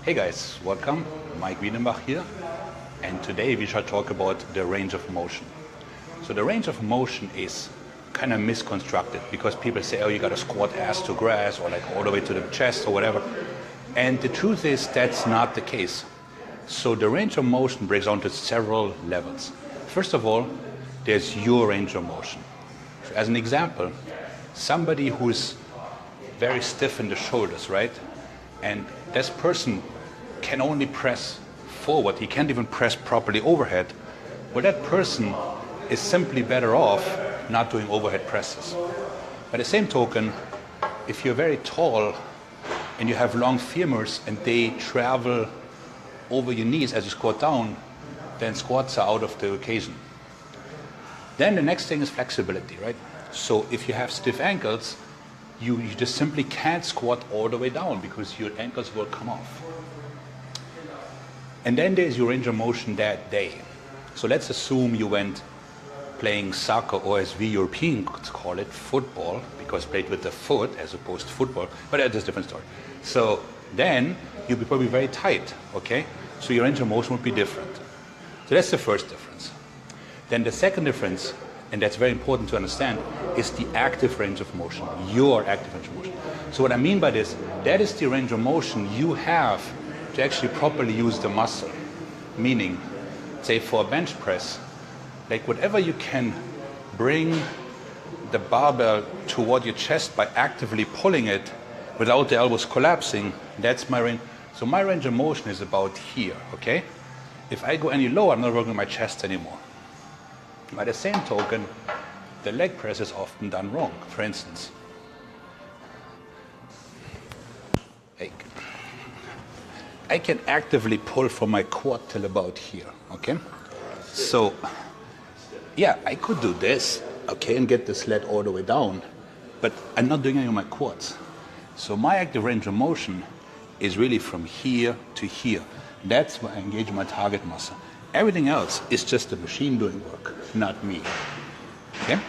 Hey guys, welcome. Maik Wiedenbach here, and today we shall talk about the range of motion. So the range of motion is kind of misconstructed because people say, oh, you got to squat ass to grass or like all the way to the chest or whatever. And the truth is that's not the case. So the range of motion breaks down to several levels. First of all, there's your range of motion. So as an example, somebody who's very stiff in the shoulders, right? And this person can only press forward. He can't even press properly overhead. Well, that person is simply better off not doing overhead presses. By the same token, if you're very tall and you have long femurs and they travel over your knees as you squat down, then squats are out of the occasion. Then the next thing is flexibility, right? So if you have stiff ankles, you just simply can't squat all the way down because your ankles will come off. And then there's your range of motion that day. So let's assume you went playing soccer, or as we Europeans call it, football, because played with the foot as opposed to football, but that's a different story. So then you'll be probably very tight, okay? So your range of motion would be different. So that's the first difference. Then the second difference, and that's very important to understand, is the active range of motion, your active range of motion. So what I mean by this, that is the range of motion you have to actually properly use the muscle. Meaning, say for a bench press, like whatever you can bring the barbell toward your chest by actively pulling it without the elbows collapsing, that's my range. So my range of motion is about here, okay? If I go any lower, I'm not working my chest anymore. By the same token, the leg press is often done wrong. For instance, I can actively pull from my quad till about here, okay? So, yeah, I could do this, okay, and get the sled all the way down, but I'm not doing any of my quads. So my active range of motion is really from here to here. That's where I engage my target muscle. Everything else is just the machine doing work, not me, okay?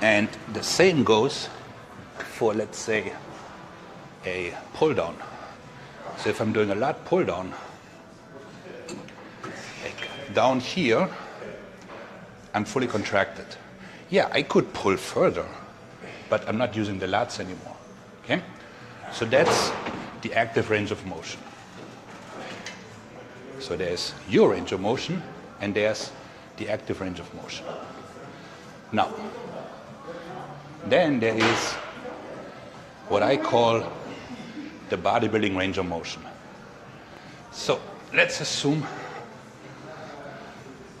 And the same goes for, let's say, a pull down. So if I'm doing a lat pull down, like down here, I'm fully contracted. Yeah, I could pull further, but I'm not using the lats anymore, okay? So that's the active range of motion. So there's your range of motion, and there's the active range of motion. Now, then there is what I call the bodybuilding range of motion. So let's assume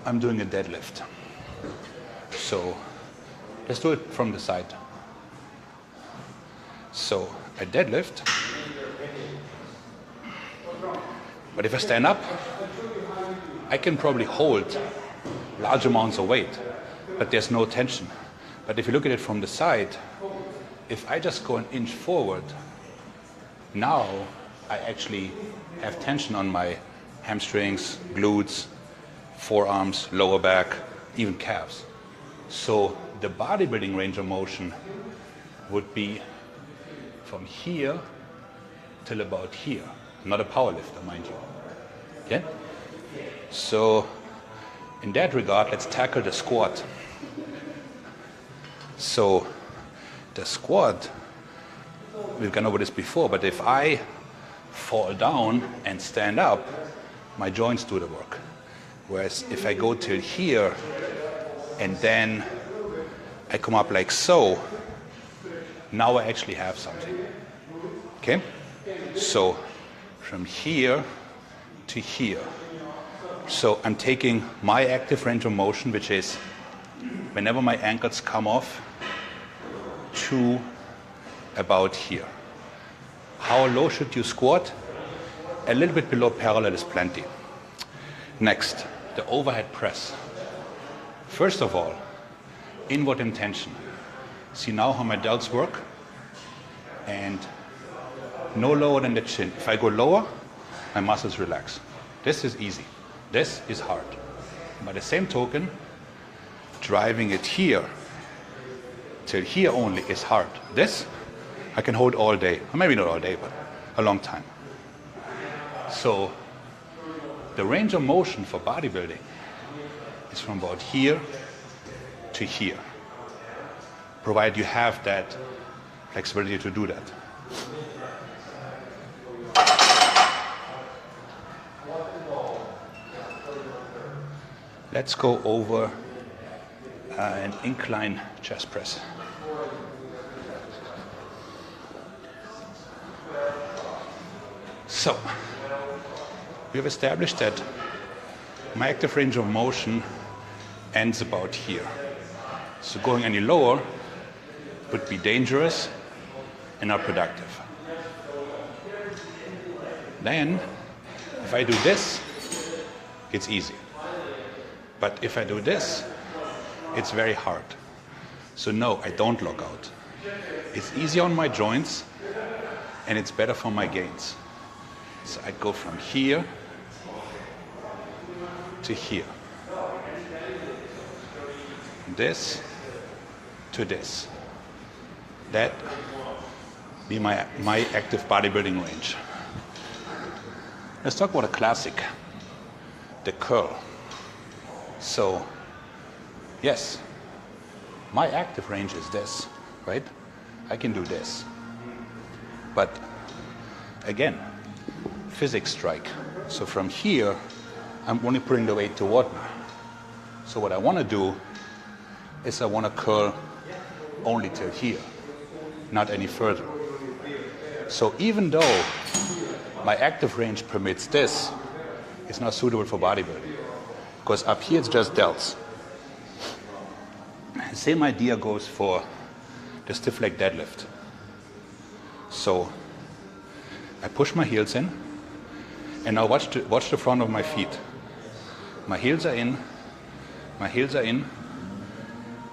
I'm doing a deadlift. So let's do it from the side. So a deadlift, but if I stand up, I can probably hold large amounts of weight, but there's no tension. But if you look at it from the side, if I just go an inch forward, now I actually have tension on my hamstrings, glutes, forearms, lower back, even calves. So the bodybuilding range of motion would be from here till about here. I'm not a power lifter, mind you. Okay? So in that regard, let's tackle the squat. So the squat, we've gone over this before, but if I fall down and stand up, my joints do the work. Whereas if I go till here and then I come up like so, now I actually have something. Okay? So from here to here. So I'm taking my active range of motion, which is whenever my ankles come off, to about here. How low should you squat? A little bit below parallel is plenty. Next, the overhead press. First of all, inward intention. See now how my delts work? And no lower than the chin. If I go lower, my muscles relax. This is easy. This is hard. By the same token, driving it here till here only is hard. This I can hold all day, or maybe not all day, but a long time. So the range of motion for bodybuilding is from about here to here, provided you have that flexibility to do that. Let's go over an incline chest press. So, we have established that my active range of motion ends about here. So going any lower would be dangerous and not productive. Then, if I do this, it's easy. But if I do this, it's very hard. So no, I don't lock out. It's easy on my joints, and it's better for my gains. So I go from here to here. This to this. That be my active bodybuilding range. Let's talk about a classic, the curl. So, yes, my active range is this, right? I can do this. But again, physics strike. So from here, I'm only putting the weight toward me. So what I want to do is I want to curl only till here, not any further. So even though my active range permits this, it's not suitable for bodybuilding. Because up here it's just delts. Same idea goes for the stiff leg deadlift. So I push my heels in, and now watch the front of my feet. My heels are in,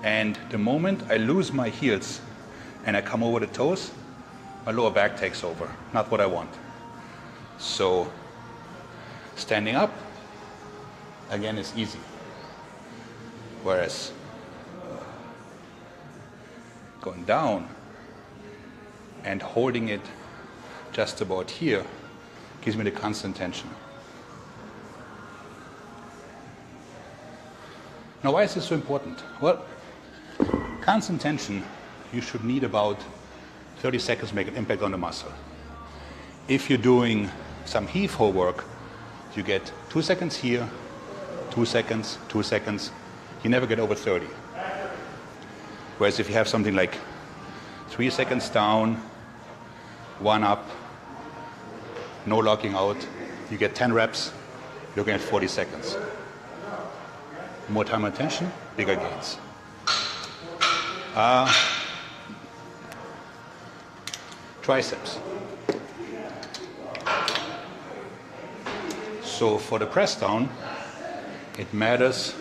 and the moment I lose my heels and I come over the toes, my lower back takes over. Not what I want. So standing up, again, is easy. Whereas going down and holding it just about here gives me the constant tension. Now, why is this so important? Well, constant tension, you should need about 30 seconds to make an impact on the muscle. If you're doing some heave-ho work, you get 2 seconds here, 2 seconds, 2 seconds. You never get over 30. Whereas if you have something like 3 seconds down, 1 up, no locking out, you get 10 reps, you're looking at 40 seconds. More time and tension, bigger gains. Triceps. So for the press down, it matters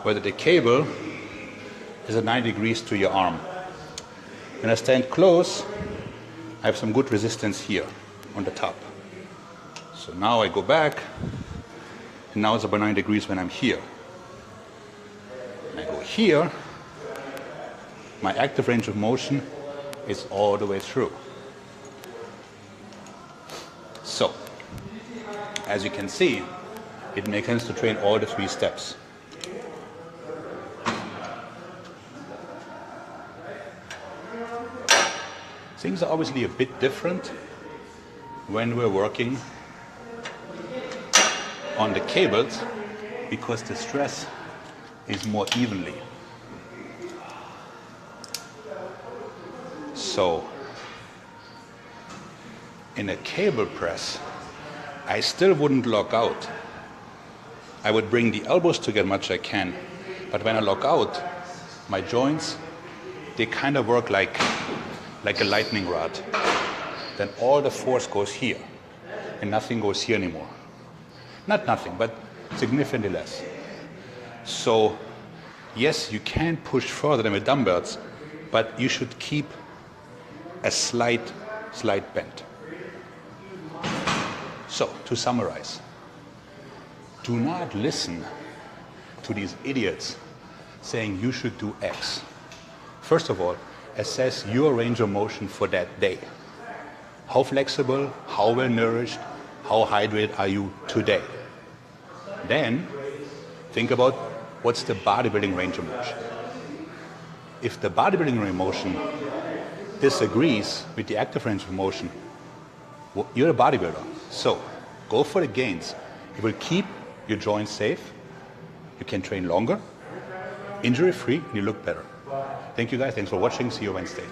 whether the cable is at 90 degrees to your arm. When I stand close, I have some good resistance here on the top. So now I go back, and now it's about 90 degrees when I'm here. When I go here, my active range of motion is all the way through. So, as you can see, it makes sense to train all the 3 steps. Things are obviously a bit different when we're working on the cables because the stress is more evenly. So, in a cable press, I still wouldn't lock out. I would bring the elbows together as much as I can, but when I lock out, my joints, they kind of work like a lightning rod. Then all the force goes here, and nothing goes here anymore. Not nothing, but significantly less. So, yes, you can push further than with dumbbells, but you should keep a slight bend. So, to summarize, do not listen to these idiots saying you should do X. First of all, assess your range of motion for that day. How flexible, how well nourished, how hydrated are you today? Then think about what's the bodybuilding range of motion. If the bodybuilding range of motion disagrees with the active range of motion, you're a bodybuilder. So go for the gains. It will keep your joints safe. You can train longer, injury-free, and you look better. Thank you guys. Thanks for watching. See you Wednesday.